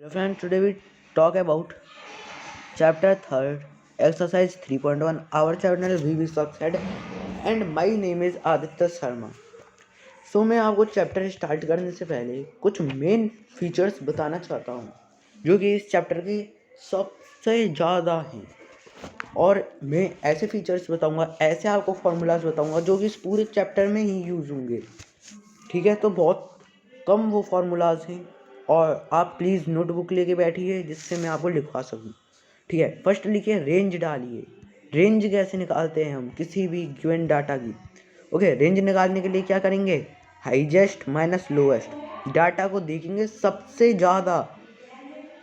Hello friends, today we talk about chapter 3rd, exercise 3.1. Our channel VV Success and my name is Aditya Sharma. So मैं आपको chapter start करने से पहले कुछ main features बताना चाहता हूँ जो कि इस चैप्टर के सबसे ज़्यादा हैं, और मैं ऐसे फीचर्स बताऊँगा, ऐसे आपको फॉर्मूलाज बताऊँगा जो कि इस पूरे चैप्टर में ही यूज़ होंगे। ठीक है, तो बहुत कम वो फार्मूलाज हैं और आप प्लीज़ नोटबुक लेके बैठिए जिससे मैं आपको लिखवा सकूं। ठीक है, फर्स्ट लिखिए रेंज डालिए। रेंज कैसे निकालते हैं हम किसी भी गिवन डाटा की। ओके, रेंज निकालने के लिए क्या करेंगे, हाईएस्ट माइनस लोएस्ट। डाटा को देखेंगे सबसे ज़्यादा,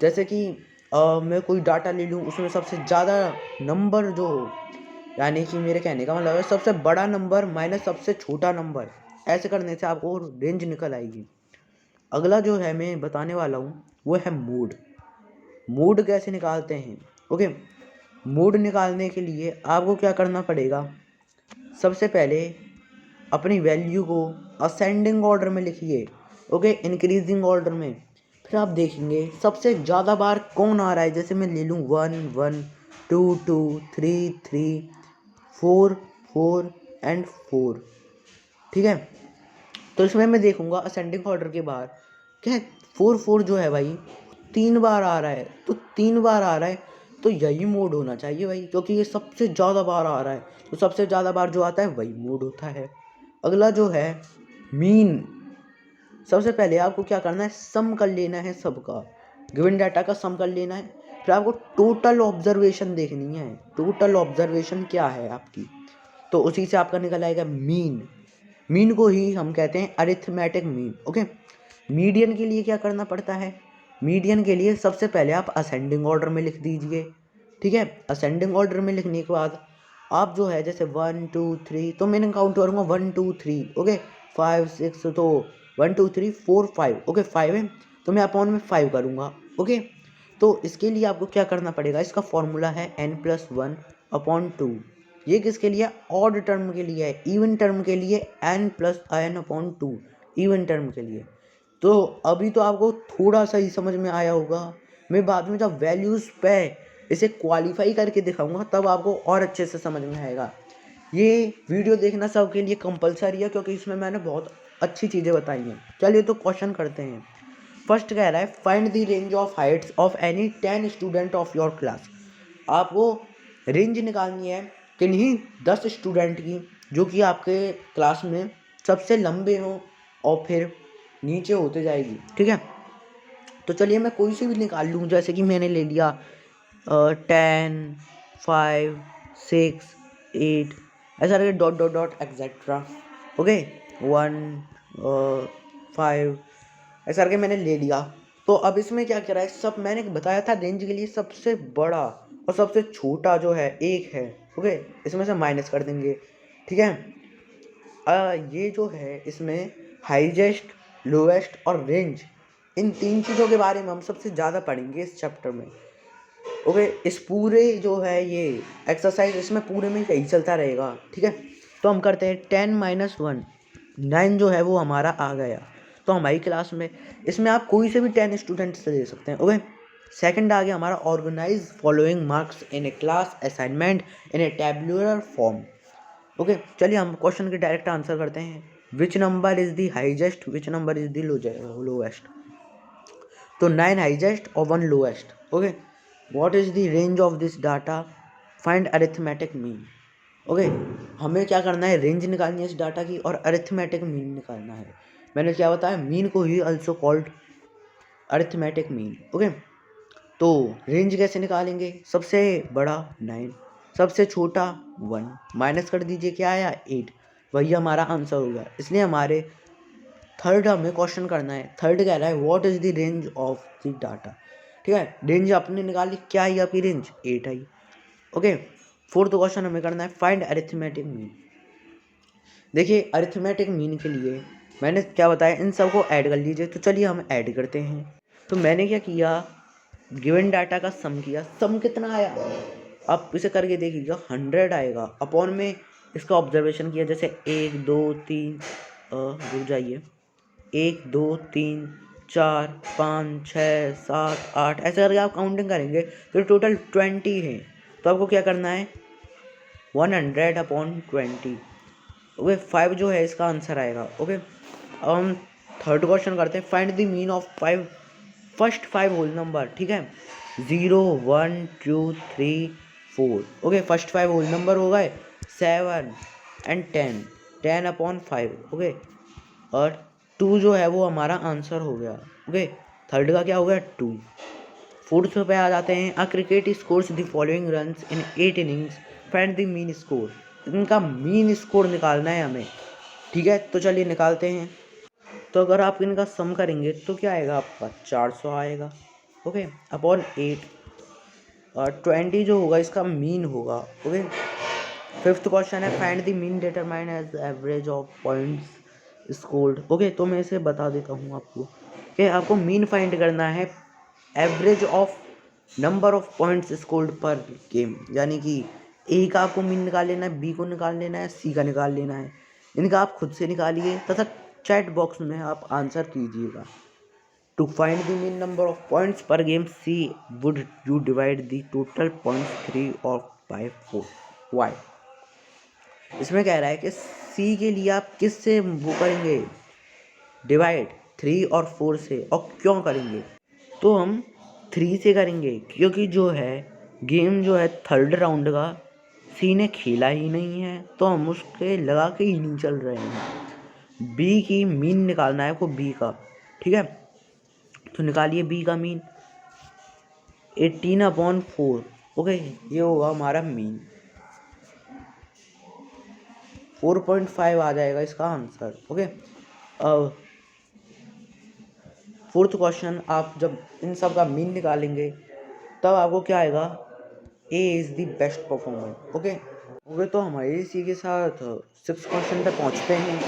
जैसे कि मैं कोई डाटा ले लूँ उसमें सबसे ज़्यादा नंबर जो हो, यानी कि मेरे कहने का मतलब है सबसे बड़ा नंबर माइनस सबसे छोटा नंबर। ऐसे करने से आपको रेंज निकल आएगी। अगला जो है मैं बताने वाला हूँ वो है मोड। मोड कैसे निकालते हैं। ओके, मोड निकालने के लिए आपको क्या करना पड़ेगा, सबसे पहले अपनी वैल्यू को असेंडिंग ऑर्डर में लिखिए। ओके, इंक्रीजिंग ऑर्डर में। फिर आप देखेंगे सबसे ज़्यादा बार कौन आ रहा है। जैसे मैं ले लूँ 1 1 2 2 3 3 4 4 एंड 4। ठीक है, तो इसमें मैं देखूंगा असेंडिंग ऑर्डर के बाहर क्या है, 4 4 जो है भाई 3 बार आ रहा है, तो 3 बार आ रहा है तो यही मोड होना चाहिए भाई, क्योंकि ये सबसे ज़्यादा बार आ रहा है तो सबसे ज़्यादा बार जो आता है वही मोड होता है। अगला जो है मीन। सबसे पहले आपको क्या करना है, सम कर लेना है सबका, गिवन डाटा का सम कर लेना है। फिर आपको टोटल ऑब्जर्वेशन देखनी है, टोटल ऑब्जर्वेशन क्या है आपकी, तो उसी से आपका निकल आएगा मीन। मीन को ही हम कहते हैं अरिथमेटिक मीन। ओके, मीडियन के लिए क्या करना पड़ता है, मीडियन के लिए सबसे पहले आप असेंडिंग ऑर्डर में लिख दीजिए। ठीक है, असेंडिंग ऑर्डर में लिखने के बाद आप जो है जैसे 1 2 3, तो मैंने काउंट करूँगा 1 2 3। ओके, 5 6, तो 1 2 3 4 5। ओके, 5 है तो मैं अपॉन में 5 करूँगा। ओके, तो इसके लिए आपको क्या करना पड़ेगा, इसका फॉर्मूला है n+1 अपॉन 2। ये किसके लिए, ऑड टर्म के लिए है। इवन टर्म के लिए n+n/2, इवन टर्म के लिए। तो अभी तो आपको थोड़ा सा ही समझ में आया होगा, मैं बाद में जब वैल्यूज़ पे इसे क्वालिफाई करके दिखाऊंगा तब आपको और अच्छे से समझ में आएगा। ये वीडियो देखना सबके लिए कंपलसरी है क्योंकि इसमें मैंने बहुत अच्छी चीज़ें बताई हैं। चलिए तो क्वेश्चन करते हैं। फर्स्ट कह रहा है find the range of Heights of any 10 student of your class. आपको रेंज निकालनी है किन्हीं 10 स्टूडेंट की जो कि आपके क्लास में सबसे लंबे हों और फिर नीचे होते जाएगी। ठीक है, तो चलिए मैं कोई सी भी निकाल लूँ, जैसे कि मैंने ले लिया 10 5 6 8, ऐसा करके dot dot dot etcetera. Okay, 1 5, ऐसा करके मैंने ले लिया। तो अब इसमें क्या करा है, सब मैंने बताया था रेंज के लिए सबसे बड़ा और सबसे छोटा जो है एक है। ओके, इसमें से माइनस कर देंगे। ठीक है, ये जो है इसमें हाईएस्ट लोएस्ट और रेंज, इन तीन चीज़ों के बारे में हम सबसे ज़्यादा पढ़ेंगे इस चैप्टर में। ओके, इस पूरे जो है ये एक्सरसाइज इसमें पूरे में यही चलता रहेगा। ठीक है, तो हम करते हैं 10-1, 9 जो है वो हमारा आ गया। तो हमारी क्लास में इसमें आप कोई से भी 10 स्टूडेंट से ले सकते हैं। ओके, सेकंड आ गया हमारा organize following marks in a class assignment in a tabular form. Okay, चलिए हम क्वेश्चन के डायरेक्ट आंसर करते हैं। Which number is the highest, which number is the lowest. तो 9 हाईएस्ट और 1 lowest. Okay, what is the range of this data, find arithmetic mean. Okay, हमें क्या करना है, रेंज निकालनी है इस डाटा की और अरिथमेटिक मीन निकालना है। मैंने क्या बताया, मीन को ही also called arithmetic mean. Okay, तो रेंज कैसे निकालेंगे, सबसे बड़ा 9, सबसे छोटा 1, माइनस कर दीजिए, क्या आया 8, वही हमारा आंसर होगा। इसलिए हमारे थर्ड हमें क्वेश्चन करना है। थर्ड कह रहा है what is the range of the data. ठीक है, रेंज आपने निकाली, क्या आई आपकी रेंज 8 आई। ओके, फोर्थ क्वेश्चन हमें करना है फाइंड अरिथमेटिक मीन। देखिए अरिथमेटिक मीन के लिए मैंने क्या बताया, इन सब को ऐड कर लीजिए। तो चलिए हम ऐड करते हैं। तो मैंने क्या किया, गिवन डाटा का सम किया। सम कितना आया, आप इसे करके देखिएगा 100 आएगा। अपॉन में इसका ऑब्जर्वेशन किया, जैसे 1 2 3, रुक जाइए, 1 2 3 4 5 6 7 8 ऐसे करके आप काउंटिंग करेंगे तो टोटल 20 है। तो आपको क्या करना है 100/20। ओके 5 जो है इसका आंसर आएगा। ओके अब हम थर्ड क्वेश्चन करते हैं। Find the mean of first 5 whole number. ठीक है 0 1 2 3 4। ओके फर्स्ट 5 होल नंबर हो गए 7 एंड 10/5। ओके और 2 जो है वो हमारा आंसर हो गया। ओके थर्ड का क्या हो गया 2। फोर्थ पे आ जाते हैं। A cricket scores the following runs in 8 innings, find the mean score. इनका मीन स्कोर निकालना है हमें। ठीक है तो चलिए निकालते हैं। तो अगर आप इनका सम करेंगे तो क्या आएगा आपका 400 आएगा। ओके अपॉन 8 और 20 जो होगा इसका मीन होगा। ओके फिफ्थ क्वेश्चन है find the mean determine as average of points scored. Okay तो मैं इसे बता देता हूँ आपको कि आपको मीन फाइंड करना है average of number of points scored पर गेम, यानी कि ए का आपको मीन निकाल लेना है, बी को निकाल लेना है, सी का निकाल लेना है। इनका आप खुद से निकालिए तथा चैट बॉक्स में आप आंसर कीजिएगा। To find the mean number of points पर game see would you divide the total points 3 और 5 4 वाई। इसमें कह रहा है कि सी के लिए आप किस से वो करेंगे डिवाइड 3 और 4 से, और क्यों करेंगे तो हम 3 से करेंगे क्योंकि जो है गेम जो है थर्ड राउंड का सी ने खेला ही नहीं है तो हम उसके लगा के ही नहीं चल रहे हैं। बी की मीन निकालना है को बी का। ठीक है तो निकालिए बी का मीन 18/4। ओके ये होगा हमारा मीन 4.5 आ जाएगा इसका आंसर। ओके अब फोर्थ क्वेश्चन आप जब इन सब का मीन निकालेंगे तब आपको क्या आएगा A is the best performer. Okay okay तो हमारे इसी के साथ सिक्स क्वेश्चन पे पहुंचते हैं।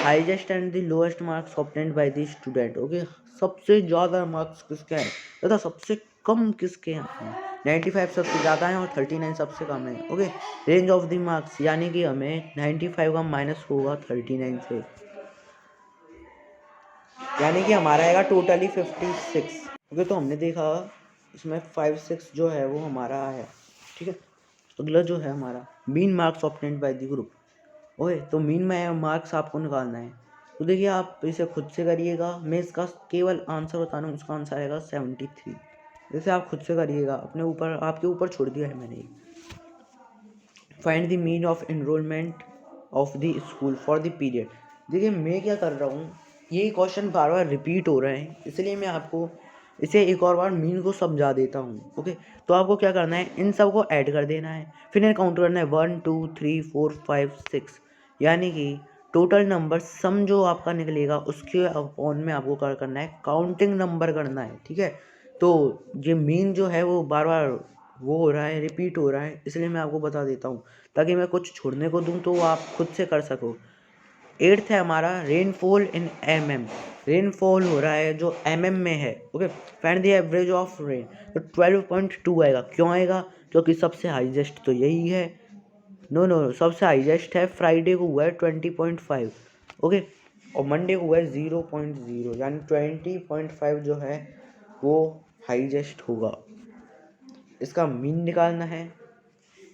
Highest and the lowest marks obtained by the student. Okay सबसे ज़्यादा मार्क्स किसके हैं तथा सबसे कम किसके हैं। 95 सबसे ज़्यादा है और 39 सबसे कम है। Okay range of the marks यानी कि हमें 95 का माइनस होगा 39 से, यानी कि हमारा आएगा टोटली 56। ओके तो हमने देखा इसमें 5 6 जो है वो हमारा है। ठीक है अगला जो है हमारा mean marks obtained by the group. Okay तो मीन में मार्क्स आपको निकालना है। तो देखिए आप इसे खुद से करिएगा, मैं इसका केवल आंसर बता रहा हूँ। इसका आंसर आएगा 73। जैसे आप खुद से करिएगा, अपने ऊपर आपके ऊपर छोड़ दिया है मैंने। Find the mean of enrolment of the school for the period. देखिए मैं क्या कर रहा हूँ, यही क्वेश्चन बार बार रिपीट हो रहे हैं इसलिए मैं आपको इसे एक और बार मीन को समझा देता हूँ। ओके तो आपको क्या करना है इन सब को ऐड कर देना है, फिर इन्हें काउंट करना है 1 2 3 4 5 6, यानी कि टोटल नंबर सम जो आपका निकलेगा उसके अपॉन में आपको क्या करना है काउंटिंग नंबर करना है। ठीक है तो ये मीन जो है वो बार बार वो हो रहा है रिपीट हो रहा है इसलिए मैं आपको बता देता हूँ ताकि मैं कुछ छोड़ने को दूँ तो आप खुद से कर सको। एट्थ है हमारा रेनफॉल इन mm। रेनफॉल हो रहा है जो mm में है। Okay find the average of rain तो 12.2 आएगा। क्यों आएगा क्योंकि सबसे हाईएस्ट तो यही है। नो नो सबसे हाईएस्ट है फ्राइडे को हुआ है 20.5। ओके और मंडे को हुआ है 0.0, यानी 20.5 जो है वो हाईएस्ट होगा। इसका मीन निकालना है।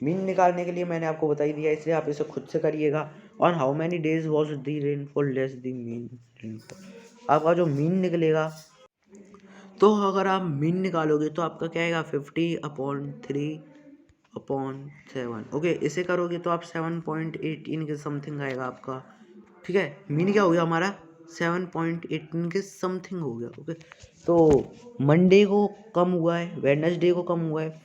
मीन निकालने के लिए मैंने आपको बता ही दिया इसलिए आप इसे खुद से करिएगा। On how many days was the rainfall less the mean rainfall. आपका जो मीन निकलेगा तो अगर आप मीन निकालोगे तो आपका क्या आएगा 50/3/7। ओके इसे करोगे तो आप 7.18 के समथिंग आएगा आपका। ठीक है मीन क्या हो गया हमारा 7.18 के समथिंग हो गया। ओके तो मंडे को कम हुआ है, वेडनेसडे को कम हुआ है,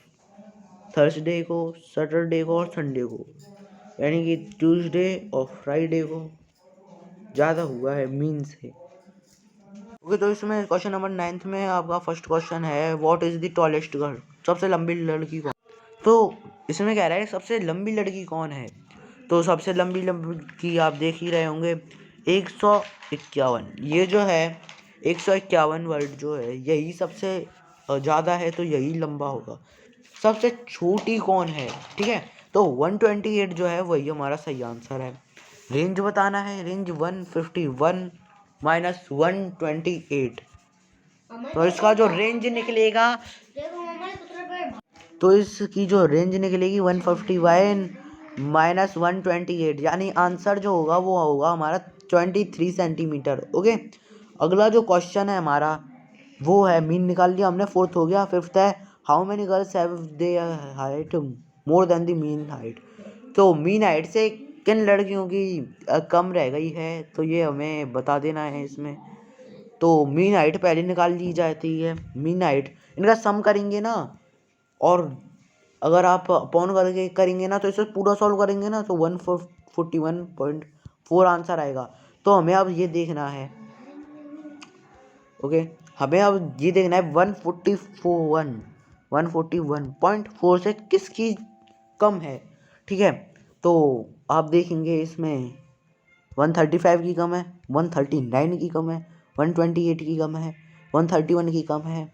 थर्सडे को, सैटरडे को और संडे को, यानी कि ट्यूसडे और फ्राइडे को ज़्यादा हुआ है मीन से। ओके तो इसमें क्वेश्चन नंबर 9 में आपका फर्स्ट क्वेश्चन है what is the tallest girl. सबसे लंबी लड़की कौन। तो इसमें कह रहा है सबसे लंबी लड़की कौन है। तो सबसे लंबी लड़की आप देख ही रहे होंगे 151। ये जो है 151 वर्ड जो है यही सबसे ज़्यादा है तो यही लंबा होगा। सबसे छोटी कौन है। ठीक है तो 128 जो है वही हमारा सही आंसर है। रेंज बताना है, रेंज 151 - 128 तो इसका जो रेंज निकलेगा, तो इसकी जो रेंज निकलेगी 151 माइनस 128, यानी आंसर जो होगा वो होगा हमारा 23 सेंटीमीटर। ओके, अगला जो क्वेश्चन है हमारा वो है, मीन निकाल लिया हमने, फोर्थ हो गया। फिफ्थ है, how many girls have they height more than the mean height. तो मीन हाइट से किन लड़कियों की कम रह गई है, तो ये हमें बता देना है इसमें। तो मीन हाइट पहले निकाल ली जाती है। मीन हाइट इनका सम करेंगे ना, और अगर आप अपॉन करके करेंगे ना, तो इसे पूरा सॉल्व करेंगे ना, तो 141.4 आंसर आएगा। तो हमें अब ये देखना है, ओके, हमें अब ये देखना है 141.4 से किसकी कम है। ठीक है, तो आप देखेंगे इसमें 135 की कम है, 139 की कम है, 128 की कम है, 131 की कम है,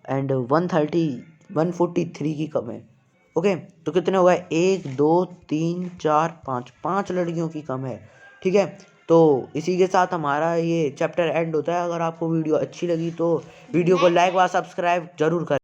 एंड 143 की कम है। ओके, तो कितने हो गए, 1 2 3 4 5, 5 लड़कियों की कम है। ठीक है, तो इसी के साथ हमारा ये चैप्टर एंड होता है। अगर आपको वीडियो अच्छी लगी तो वीडियो को लाइक व सब्सक्राइब जरूर करें।